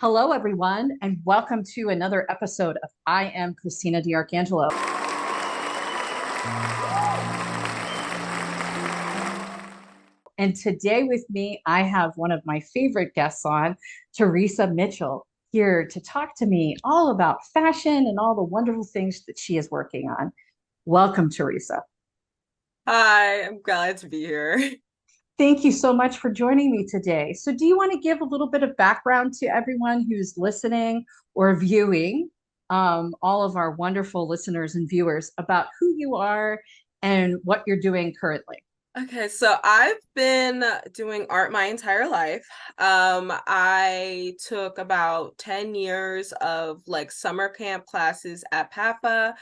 Hello, everyone, and welcome to another episode of I Am Christina DiArcangelo. And today with me, I have one of my favorite guests on, Teresa Mitchell, here to talk to me all about fashion and all the wonderful things that she is working on. Welcome, Teresa. Hi, I'm glad to be here. Thank you so much for joining me today. So, do you want to give a little bit of background to everyone who's listening or viewing, all of our wonderful listeners and viewers about who you are and what you're doing currently? Okay, so I've been doing art my entire life. I took about 10 years of like summer camp classes at PAFA,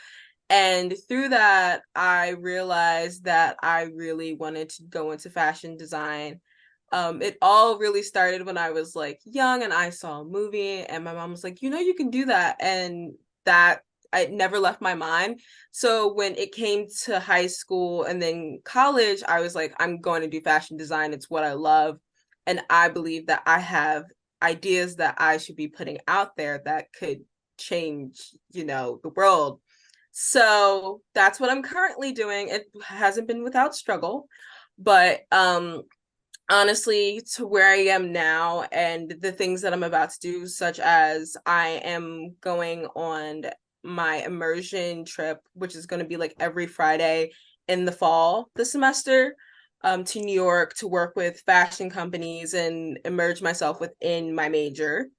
and through that, I realized that I really wanted to go into fashion design. It all really started when I was like young and I saw a movie and my mom was like, you can do that. And that I never left my mind. So when it came to high school and then college, I was like, I'm going to do fashion design. It's what I love. And I believe that I have ideas that I should be putting out there that could change, the world. So that's what I'm currently doing. It hasn't been without struggle, but honestly, to where I am now and the things that I'm about to do, such as I am going on my immersion trip, which is going to be like every Friday in the fall this semester, to New York to work with fashion companies and immerse myself within my major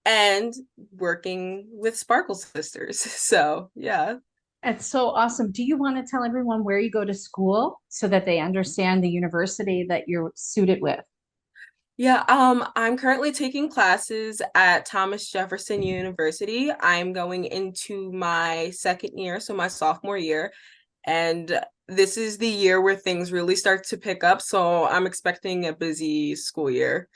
and working with Sparkle Sisters. So, yeah. It's so awesome. Do you want to tell everyone where you go to school so that they understand the university that you're suited with? Yeah, I'm currently taking classes at Thomas Jefferson University. I'm going into my second year, so my sophomore year, and this is the year where things really start to pick up, so I'm expecting a busy school year.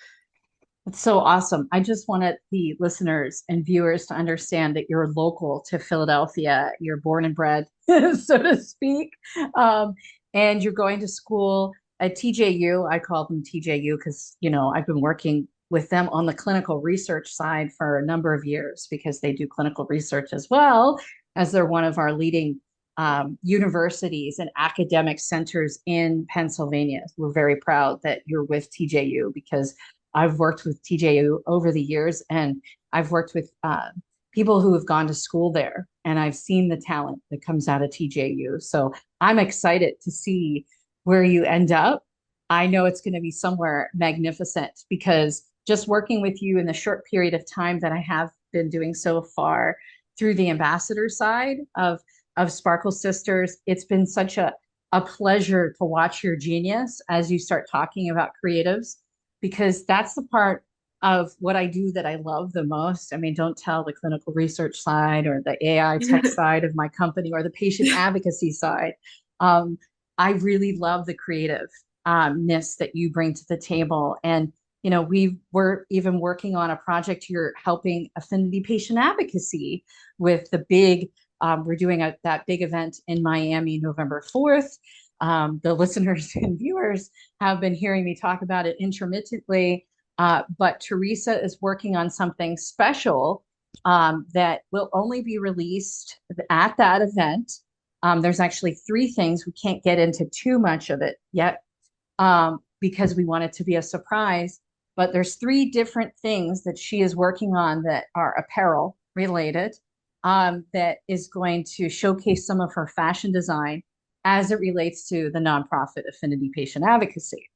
It's so awesome. I just wanted the listeners and viewers to understand that you're local to Philadelphia. You're born and bred, so to speak. Um, and you're going to school at TJU. I call them TJU because, I've been working with them on the clinical research side for a number of years because they do clinical research as well as they're one of our leading universities and academic centers in Pennsylvania. We're very proud that you're with TJU because I've worked with TJU over the years, and I've worked with people who have gone to school there, and I've seen the talent that comes out of TJU. So I'm excited to see where you end up. I know it's going to be somewhere magnificent because just working with you in the short period of time that I have been doing so far through the ambassador side of Sparkle Sisters, it's been such a pleasure to watch your genius as you start talking about creatives because that's the part of what I do that I love the most. I mean, don't tell the clinical research side or the AI tech side of my company or the patient advocacy side. Um, I really love the creative ness that you bring to the table. And, we're even working on a project here helping Affinity Patient Advocacy with the big, we're doing that big event in Miami, November 4th. The listeners and viewers have been hearing me talk about it intermittently, but Teresa is working on something special that will only be released at that event. There's actually three things. We can't get into too much of it yet because we want it to be a surprise. But there's three different things that she is working on that are apparel related that is going to showcase some of her fashion design as it relates to the nonprofit Affinity Patient Advocacy.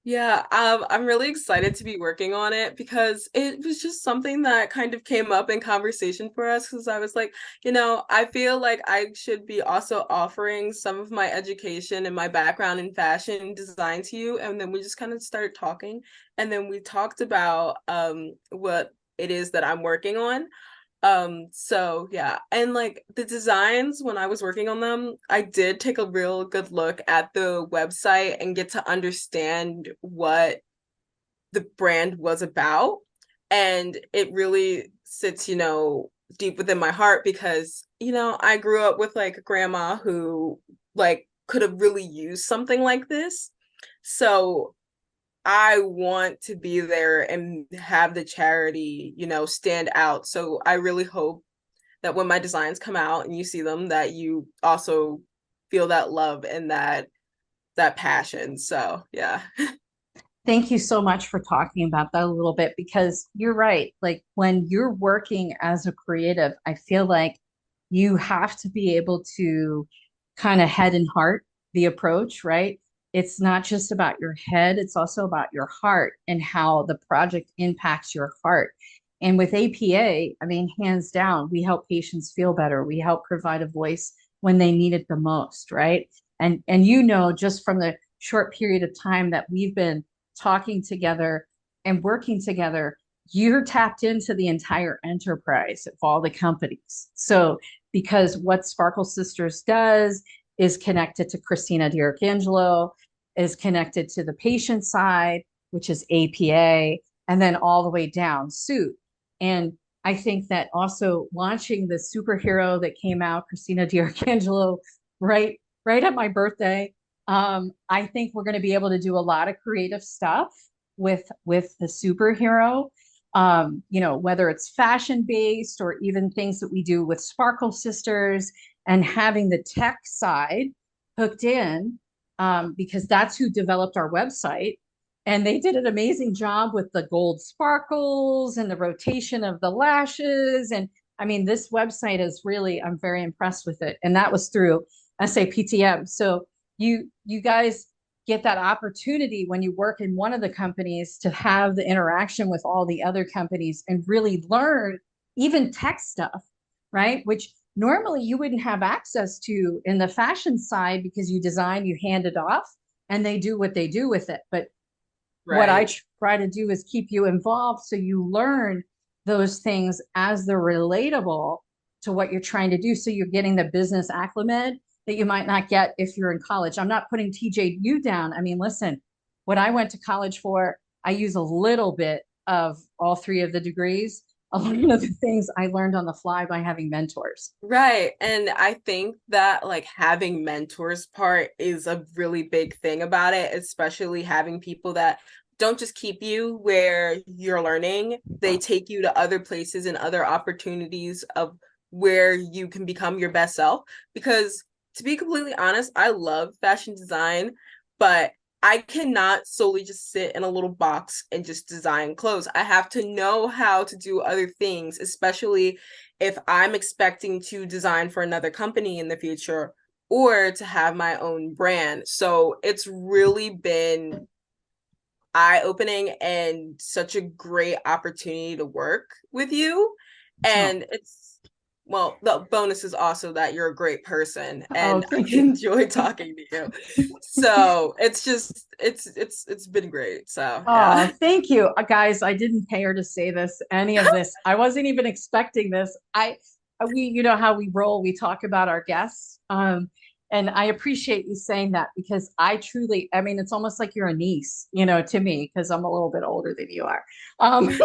Yeah, I'm really excited to be working on it because it was just something that kind of came up in conversation for us because I was like, I feel like I should be also offering some of my education and my background in fashion design to you. And then we just kind of started talking, and then we talked about what it is that I'm working on. So yeah, and like the designs when I was working on them, I did take a real good look at the website and get to understand what the brand was about. And it really sits, deep within my heart because, I grew up with like a grandma who like could have really used something like this. So I want to be there and have the charity, stand out. So I really hope that when my designs come out and you see them, that you also feel that love and that passion. So yeah. Thank you so much for talking about that a little bit because you're right. Like when you're working as a creative, I feel like you have to be able to kind of head and heart the approach, right? It's not just about your head, it's also about your heart and how the project impacts your heart. And with APA, I mean, hands down, we help patients feel better. We help provide a voice when they need it the most, right? And just from the short period of time that we've been talking together and working together, you're tapped into the entire enterprise of all the companies. So, because what Sparkle Sisters does is connected to Christina DiArcangelo, is connected to the patient side, which is APA, and then all the way down suit. And I think that also launching the superhero that came out, Christina DiArcangelo, right at my birthday, I think we're going to be able to do a lot of creative stuff with the superhero. Whether it's fashion based or even things that we do with Sparkle Sisters and having the tech side hooked in, because that's who developed our website. And they did an amazing job with the gold sparkles and the rotation of the lashes. And I mean, this website is really, I'm very impressed with it. And that was through SAPTM. So you guys get that opportunity when you work in one of the companies to have the interaction with all the other companies and really learn even tech stuff, right? Which normally you wouldn't have access to in the fashion side because you design, you hand it off, and they do what they do with it. But what I Right. try to do is keep you involved so you learn those things as they're relatable to what you're trying to do. So you're getting the business acclimate that you might not get if you're in college. I'm not putting TJU down. I mean, listen, what I went to college for, I use a little bit of all three of the degrees. A lot of the things I learned on the fly by having mentors. Right. And I think that like having mentors part is a really big thing about it, especially having people that don't just keep you where you're learning, they take you to other places and other opportunities of where you can become your best self. Because to be completely honest, I love fashion design, but I cannot solely just sit in a little box and just design clothes. I have to know how to do other things, especially if I'm expecting to design for another company in the future or to have my own brand. So it's really been eye-opening and such a great opportunity to work with you. Oh, And well, the bonus is also that you're a great person oh, and I thank you. enjoy talking to you. So it's just it's been great. So Oh, yeah. thank you. Guys, I didn't pay her to say this, any of this. I wasn't even expecting this. We, you know how we roll, we talk about our guests. And I appreciate you saying that because I truly, I mean, it's almost like you're a niece, to me, because I'm a little bit older than you are. Um,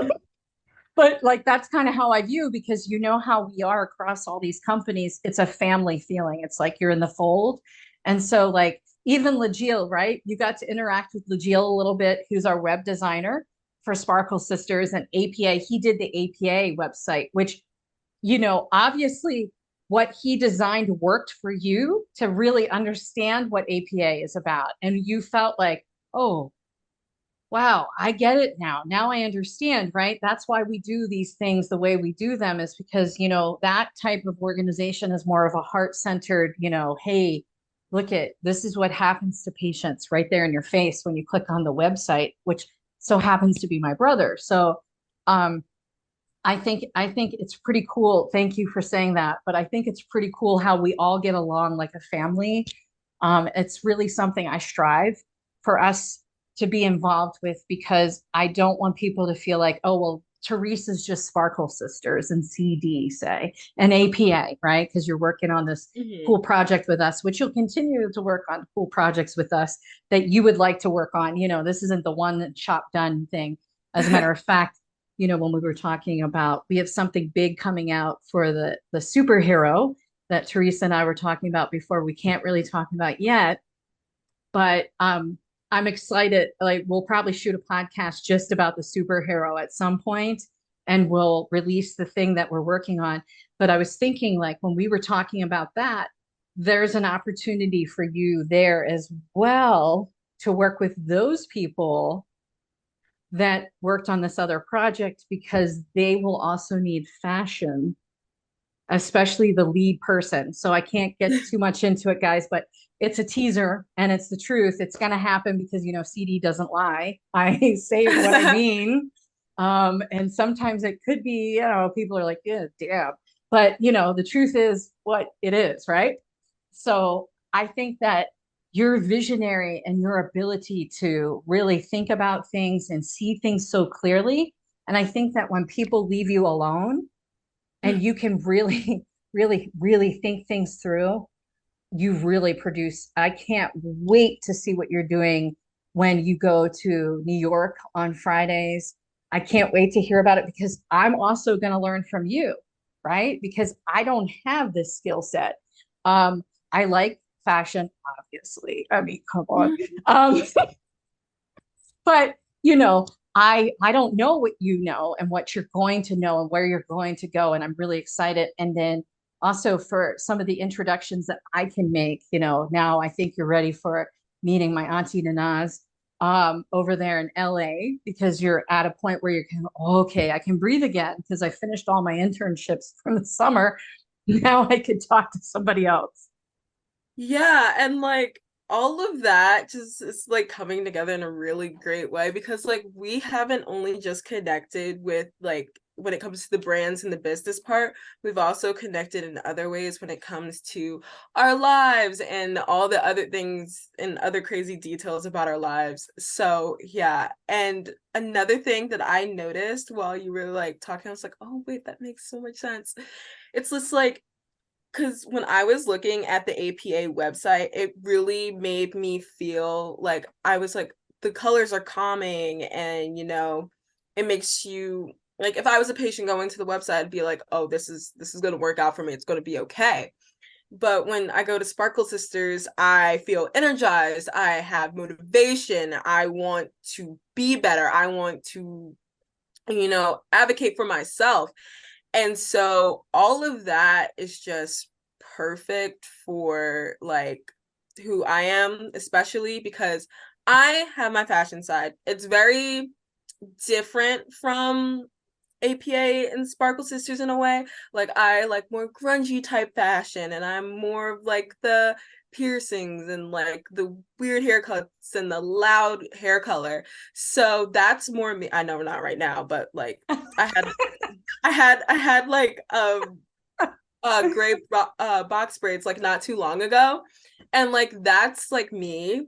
but like that's kind of how I view because you know how we are across all these companies. It's a family feeling. It's like you're in the fold. And so like even Legil, right? You got to interact with Legil a little bit, who's our web designer for Sparkle Sisters and APA. He did the APA website, which, obviously what he designed worked for you to really understand what APA is about. And you felt like, oh, wow, I get it now. Now I understand, right? That's why we do these things the way we do them is because, that type of organization is more of a heart-centered, hey, look at this is what happens to patients right there in your face when you click on the website, which so happens to be my brother. So, um, I think it's pretty cool. Thank you for saying that, but I think it's pretty cool how we all get along like a family. It's really something I strive for us to be involved with because I don't want people to feel like, oh, well, Teresa's just Sparkle Sisters and CD, say, and APA, right? Because you're working on this Mhm. cool project with us, which you'll continue to work on cool projects with us that you would like to work on. This isn't the one shop done thing. As a matter of fact, when we were talking about, we have something big coming out for the superhero that Teresa and I were talking about before. We can't really talk about yet, but I'm excited. Like we'll probably shoot a podcast just about the superhero at some point, and we'll release the thing that we're working on. But I was thinking like when we were talking about that, there's an opportunity for you there as well to work with those people that worked on this other project because they will also need fashion, especially the lead person. So I can't get too much into it, guys, but it's a teaser and it's the truth. It's going to happen because, CD doesn't lie. I say what I mean. And sometimes it could be, people are like, yeah, damn. But, the truth is what it is, right? So I think that your visionary and your ability to really think about things and see things so clearly. And I think that when people leave you alone, and you can really, really, really think things through, you really produce. I can't wait to see what you're doing when you go to New York on Fridays. I can't wait to hear about it because I'm also going to learn from you, right? Because I don't have this skill set. Um, I like fashion, obviously. I mean, come on. Um, but I don't know what you know and what you're going to know and where you're going to go, and I'm really excited. And then also for some of the introductions that I can make, now I think you're ready for meeting my auntie Nanaz over there in LA because you're at a point where you're kind of, okay, I can breathe again because I finished all my internships from the summer. Now I could talk to somebody else. Yeah, and like all of that just is like coming together in a really great way because like we haven't only just connected with like when it comes to the brands and the business part, we've also connected in other ways when it comes to our lives and all the other things and other crazy details about our lives. So, yeah. And another thing that I noticed while you were like talking, I was like, oh, wait, that makes so much sense. It's just like because when I was looking at the APA website, it really made me feel like I was like, the colors are calming and, it makes you like if I was a patient going to the website, I'd be like, oh, this is gonna work out for me. It's gonna be okay. But when I go to Sparkle Sisters, I feel energized. I have motivation. I want to be better. I want to, advocate for myself. And so all of that is just perfect for like who I am, especially because I have my fashion side. It's very different from APA and Sparkle Sisters in a way. Like I like more grungy type fashion and I'm more of like the piercings and like the weird haircuts and the loud hair color. So that's more me. I know not right now, but like I had I had like gray box braids like not too long ago and like that's like me.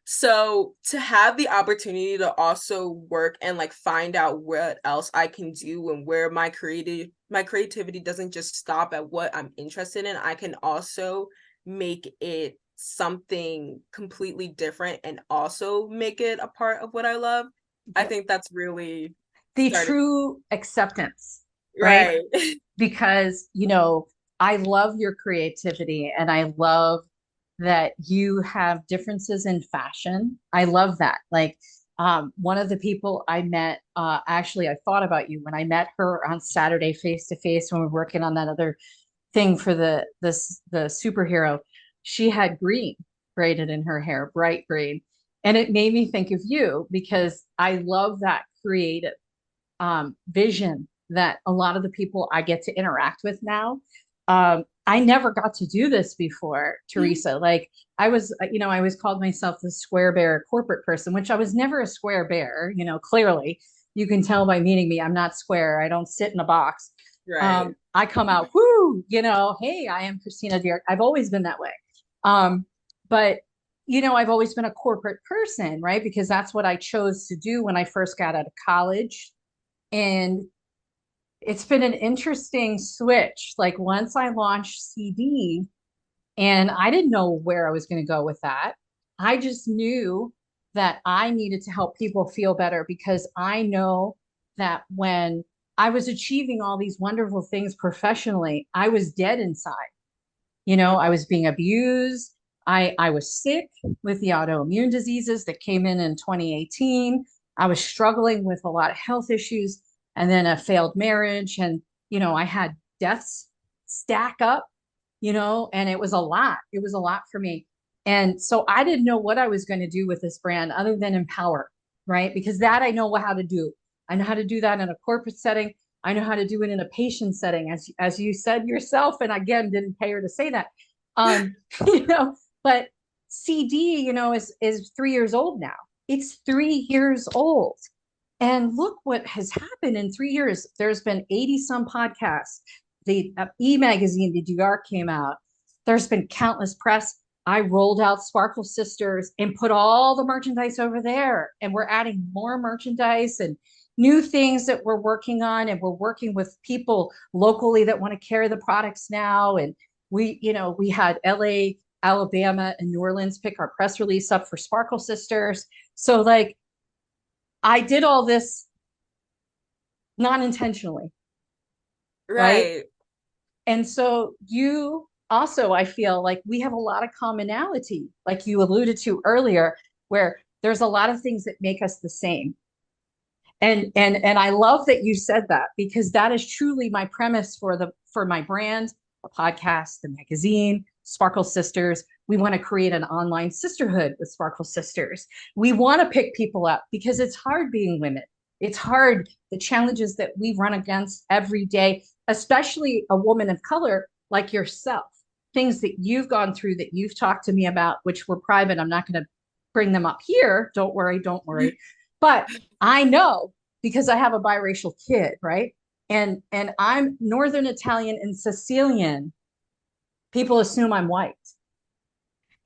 So to have the opportunity to also work and like find out what else I can do and where my creativity doesn't just stop at what I'm interested in, I can also make it something completely different and also make it a part of what I love. I Yeah. think that's really The starting. true acceptance, right? Right. Because, I love your creativity and I love that you have differences in fashion. I love that. Like, one of the people I met, actually, I thought about you when I met her on Saturday face to face when we were working on that other thing for the superhero. She had green braided in her hair, bright green. And it made me think of you because I love that creative vision that a lot of the people I get to interact with now. I never got to do this before, Teresa. Like I always called myself the square bear corporate person, which I was never a square bear. Clearly you can tell by meeting me, I'm not square. I don't sit in a box. Right. I come out, whoo, hey, I am Christina DiArcangelo. I've always been that way. But I've always been a corporate person, right? Because that's what I chose to do when I first got out of college. And it's been an interesting switch. Like once I launched CD, and I didn't know where I was going to go with that. I just knew that I needed to help people feel better because I know that when I was achieving all these wonderful things professionally, I was dead inside. I was being abused. I was sick with the autoimmune diseases that came in 2018. I was struggling with a lot of health issues and then a failed marriage. And, I had deaths stack up, and it was a lot. It was a lot for me. And so I didn't know what I was going to do with this brand other than empower, right? Because that I know how to do. I know how to do that in a corporate setting. I know how to do it in a patient setting, as you said yourself. And again, didn't pay her to say that. Um, you know, but CD, is 3 years old now. It's 3 years old. And look what has happened in 3 years. There's been 80 some podcasts. The e-magazine, the DR came out. There's been countless press. I rolled out Sparkle Sisters and put all the merchandise over there. And we're adding more merchandise and new things that we're working on. And we're working with people locally that want to carry the products now. And we had LA, Alabama, and New Orleans pick our press release up for Sparkle Sisters. So like I did all this non intentionally, right? Right. And so you also, I feel like we have a lot of commonality, like you alluded to earlier, where there's a lot of things that make us the same. And I love that you said that because that is truly my premise for my brand, the podcast, the magazine, Sparkle Sisters. We want to create an online sisterhood with Sparkle Sisters. We want to pick people up because it's hard being women. It's hard, the challenges that we run against every day, especially a woman of color like yourself. Things that you've gone through that you've talked to me about, which were private. I'm not going to bring them up here. Don't worry, don't worry. But I know because I have a biracial kid, right? And I'm Northern Italian and Sicilian. People assume I'm white.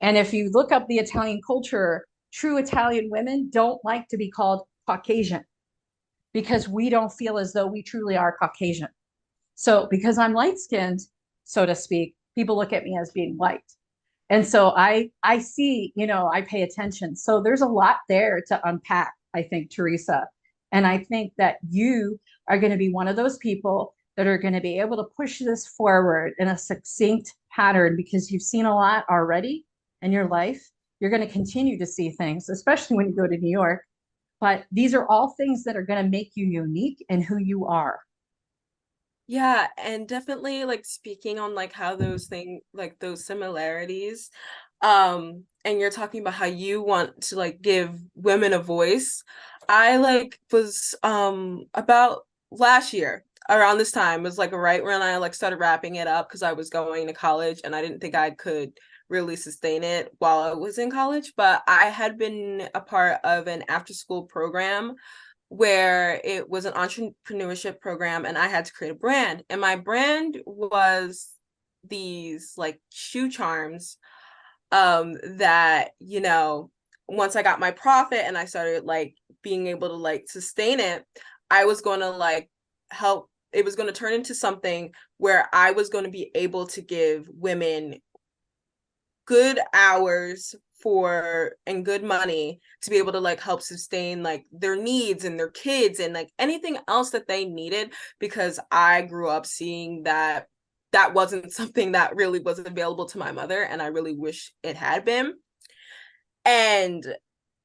And if you look up the Italian culture, true Italian women don't like to be called Caucasian because we don't feel as though we truly are Caucasian. So because I'm light skinned, so to speak, people look at me as being white. And so I see, I pay attention. So there's a lot there to unpack, I think, Teresa. And I think that you are going to be one of those people that are going to be able to push this forward in a succinct pattern because you've seen a lot already in your life. You're going to continue to see things, especially when you go to New York. But these are all things that are going to make you unique in who you are. Yeah, and definitely like speaking on like how those similarities, and you're talking about how you want to like give women a voice. I like was about last year around this time was like right when I like started wrapping it up because I was going to college and I didn't think I could really sustain it while I was in college, but I had been a part of an after school program where it was an entrepreneurship program and I had to create a brand. And my brand was these like shoe charms that, once I got my profit and I started like being able to like sustain it, I was going to like help it was going to turn into something where I was going to be able to give women good hours for and good money to be able to like help sustain like their needs and their kids and like anything else that they needed because I grew up seeing that that wasn't something that really was available to my mother and I really wish it had been. And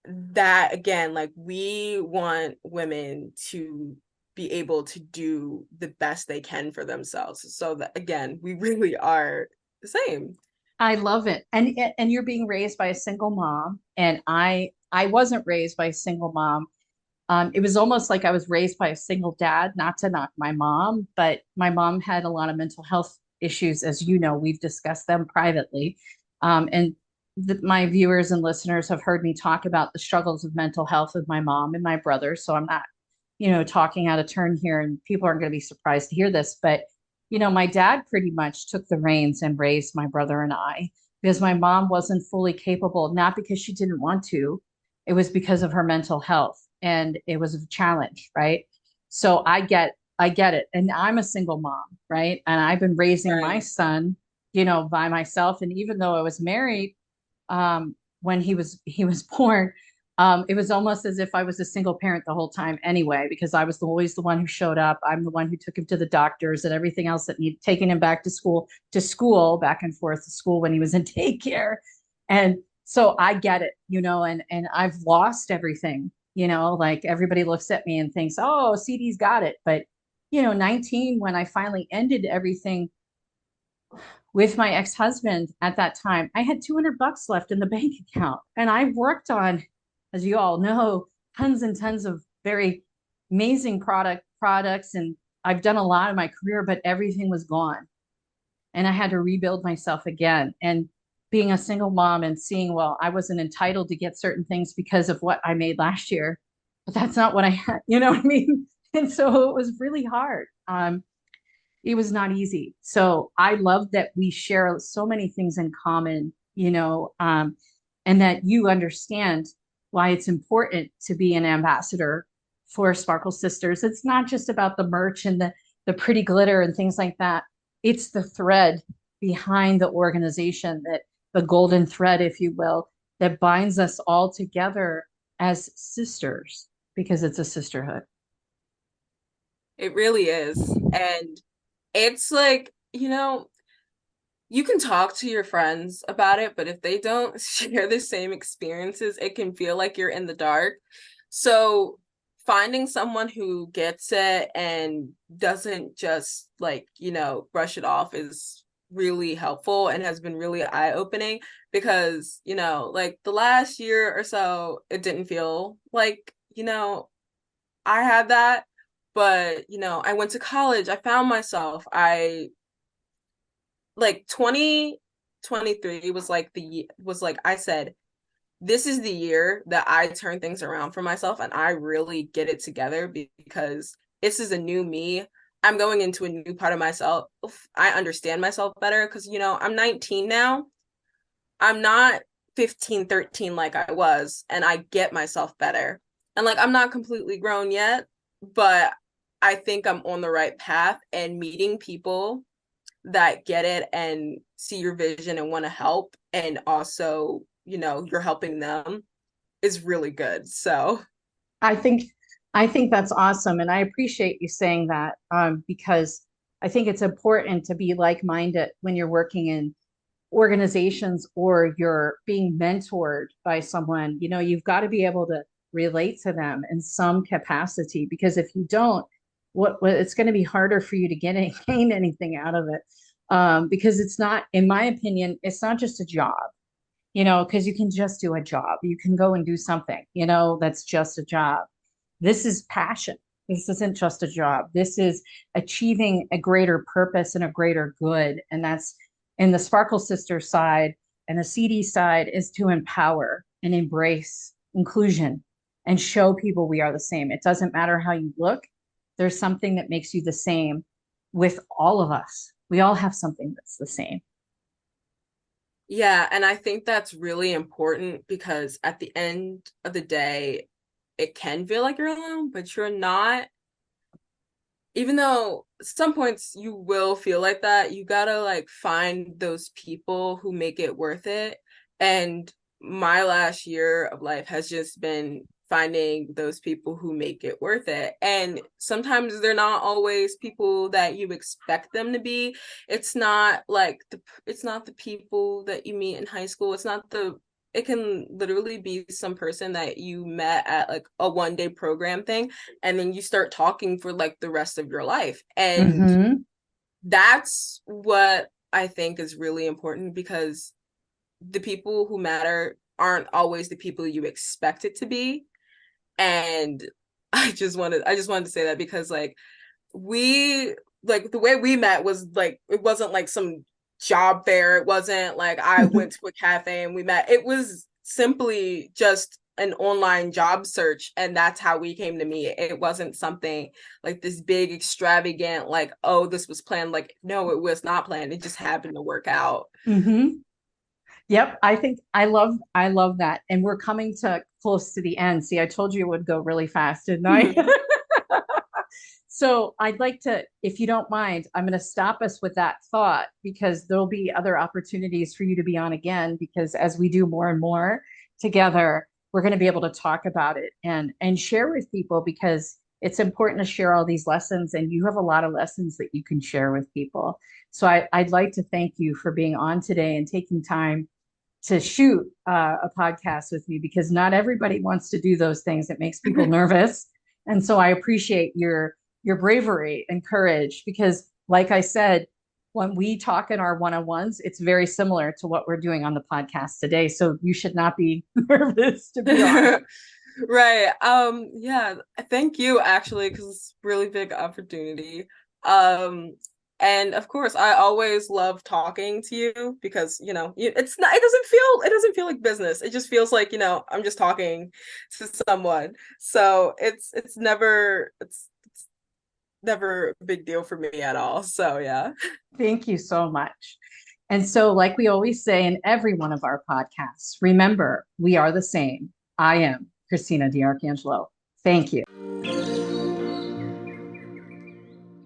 that again, like we want women to be able to do the best they can for themselves. So that again, we really are the same. I love it. And you're being raised by a single mom and I wasn't raised by a single mom. It was almost like I was raised by a single dad, not to knock my mom, but my mom had a lot of mental health issues. As you know, we've discussed them privately. And my viewers and listeners have heard me talk about the struggles of mental health with my mom and my brother. So I'm not, talking out of turn here, and people aren't going to be surprised to hear this. But, my dad pretty much took the reins and raised my brother and I because my mom wasn't fully capable, not because she didn't want to, it was because of her mental health and it was a challenge, right? So I get it. And I'm a single mom, right? And I've been raising my Right. son, by myself. And even though I was married, when he was born, it was almost as if I was a single parent the whole time anyway, because I was always the one who showed up. I'm the one who took him to the doctors and everything else that needed taking him back to school, back and forth to school when he was in daycare. And so I get it, and I've lost everything, like everybody looks at me and thinks, oh, CD's got it. But, 19, when I finally ended everything with my ex-husband at that time, I had $200 left in the bank account. And I worked on, as you all know, tons and tons of very amazing products. And I've done a lot in my career, but everything was gone. And I had to rebuild myself again. And being a single mom and seeing, well, I wasn't entitled to get certain things because of what I made last year, but that's not what I had, you know what I mean? And so it was really hard. It was not easy. So I love that we share so many things in common, and that you understand why it's important to be an ambassador for Sparkle Sisters. It's not just about the merch and the pretty glitter and things like that. It's the thread behind the organization, that the golden thread, if you will, that binds us all together as sisters, because it's a sisterhood. It really is. And it's like, you can talk to your friends about it, but if they don't share the same experiences, it can feel like you're in the dark. So finding someone who gets it and doesn't just like, brush it off is really helpful and has been really eye-opening because, like the last year or so, it didn't feel like, I had that. But, I went to college, I found myself. I like 2023 was like I said, this is the year that I turn things around for myself and I really get it together because this is a new me. I'm going into a new part of myself. I understand myself better because, I'm 19 now. I'm not 15, 13 like I was, and I get myself better. And like, I'm not completely grown yet, but I think I'm on the right path, and meeting people that get it and see your vision and want to help and also, you're helping them is really good. So, I think I think that's awesome, and I appreciate you saying that, because I think it's important to be like-minded when you're working in organizations or you're being mentored by someone. You've got to be able to relate to them in some capacity, because if you don't, what it's going to be harder for you to gain anything out of it, because it's not, in my opinion, it's not just a job, because you can just do a job. You can go and do something, that's just a job. This is passion. This isn't just a job. This is achieving a greater purpose and a greater good. And that's in the Sparkle Sister side, and the CD side is to empower and embrace inclusion and show people we are the same. It doesn't matter how you look. There's something that makes you the same with all of us. We all have something that's the same. yeah, and I think that's really important because at the end of the day, it can feel like you're alone, but you're not. Even though some points you will feel like that, you gotta like find those people who make it worth it. And my last year of life has just been finding those people who make it worth it. And sometimes they're not always people that you expect them to be. It's not the people that you meet in high school. It can literally be some person that you met at like a 1 day program thing, and then you start talking for like the rest of your life. And Mm-hmm. that's what I think is really important because the people who matter aren't always the people you expect it to be. And I just wanted to say that because we like the way we met was like it wasn't like some job fair. It wasn't like I went to a cafe and we met. It was simply just an online job search, and that's how we came to meet. It wasn't something like this big extravagant like, oh, this was planned. Like, no, it was not planned. It just happened to work out. Mm-hmm. Yep, I think I love that. And we're coming to close to the end. See, I told you it would go really fast, didn't I? So I'd like to, if you don't mind, I'm going to stop us with that thought, because there'll be other opportunities for you to be on again, because as we do more and more together, we're going to be able to talk about it and share with people, because it's important to share all these lessons, and you have a lot of lessons that you can share with people. So I'd like to thank you for being on today and taking time to shoot a podcast with me, because not everybody wants to do those things. It makes people nervous. And so I appreciate your bravery and courage, because like I said, when we talk in our one-on-ones, it's very similar to what we're doing on the podcast today. So you should not be nervous to be on. Right. Yeah, thank you actually, because it's a really big opportunity. Um, and of course, I always love talking to you because, it's not, it doesn't feel like business. It just feels like, I'm just talking to someone. So it's never a big deal for me at all. So yeah. Thank you so much. And so, like we always say in every one of our podcasts, remember, we are the same. I am Christina DiArcangelo. Thank you.